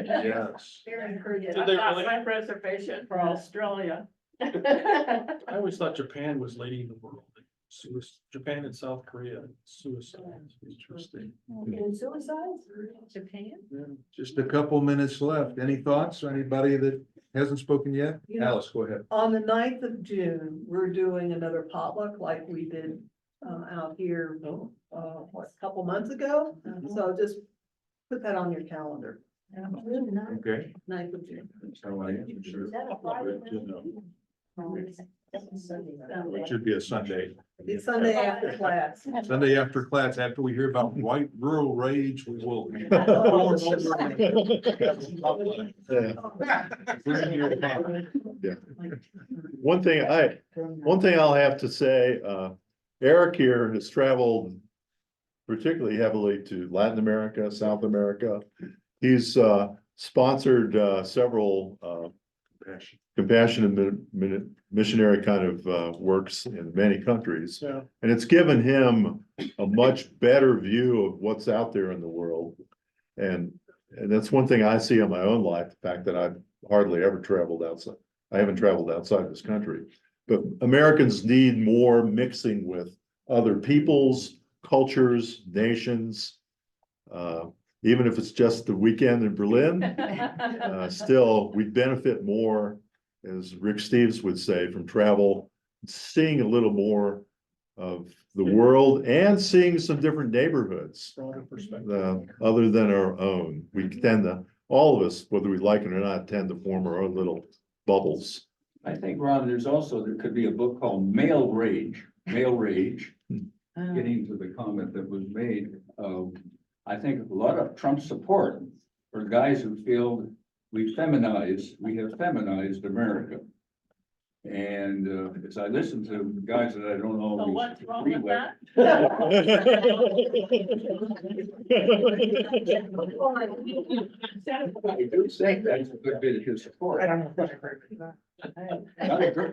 Yes. Very pretty. Did they really? My reservation for Australia. I always thought Japan was leading the world. Japan and South Korea, suicide. Interesting. In suicides? Japan? Just a couple minutes left. Any thoughts? Anybody that hasn't spoken yet? You know, Alice, go ahead. On the 9th of June, we're doing another potluck like we did out here, what, a couple months ago? So just put that on your calendar, Okay. 9th of June. So I am sure. Is that a Friday night? It should be a Sunday. It's Sunday after class. Sunday after class, after we hear about white rural rage, we will. Yeah. One thing I'll have to say, Eric here has traveled particularly heavily to Latin America, South America. He's sponsored several compassionate missionary kind of works in many countries. Yeah. And it's given him a much better view of what's out there in the world. And that's one thing I see in my own life, the fact that I've hardly ever traveled outside. I haven't traveled outside this country. But Americans need more mixing with other peoples, cultures, nations. Even if it's just the weekend in Berlin, still, we benefit more, as Rick Steves would say, from travel, seeing a little more of the world and seeing some different neighborhoods, Broader perspective. other than our own. We tend to, all of us, whether we like it or not, tend to form our own little bubbles. I think, Ron, there could be a book called Male Rage, getting to the comment that was made. I think a lot of Trump support for guys who feel we have feminized America. And as I listen to guys that I don't always What's wrong agree with with. that? I do think that's a good bit of his support. I don't know if I agree with that.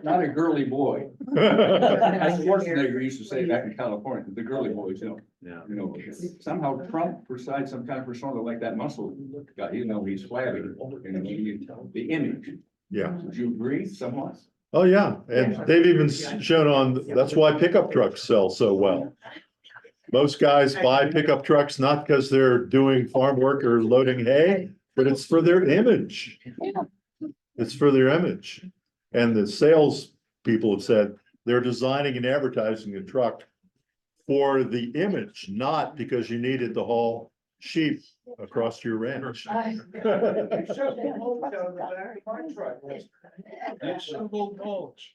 Not a girly boy. As Schwarzenegger used to say back in California, the girly boys, Yeah. Somehow Trump provides some kind of persona like that muscle guy, he's flabby, the image. Yeah. Would you agree somewhat? Oh, yeah. And they've even shown on, that's why pickup trucks sell so well. Most guys buy pickup trucks not because they're doing farm work or loading hay, but it's for their image. It's for their image. And the sales people have said they're designing and advertising a truck for the image, not because you needed to haul sheep across your ranch. It's a little mulch.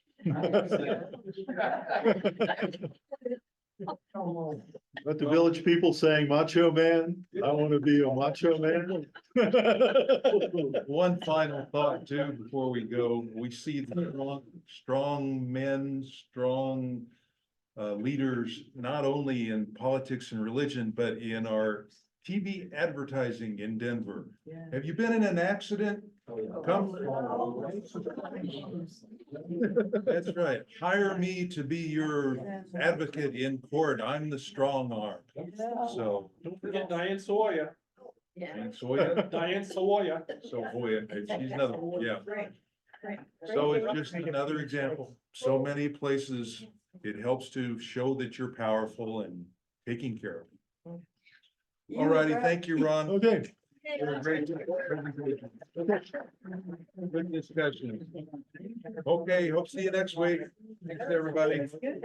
But the village people saying macho man, I want to be a macho man. One final thought too, before we go, we see the strong men, strong leaders, not only in politics and religion, but in our TV advertising in Denver. Have you been in an accident? Come. That's right. Hire me to be your advocate in court. I'm the strong arm. So. Don't forget Diane Sawyer, And Soya, Diane Sawyer. so boy, she's another, yeah. So it's just another example. So many places, it helps to show that you're powerful and taking care of it. All righty, thank you, Ron. Okay. For a great presentation. Good discussion. Okay, hope to see you next week. Thanks, everybody. Okay.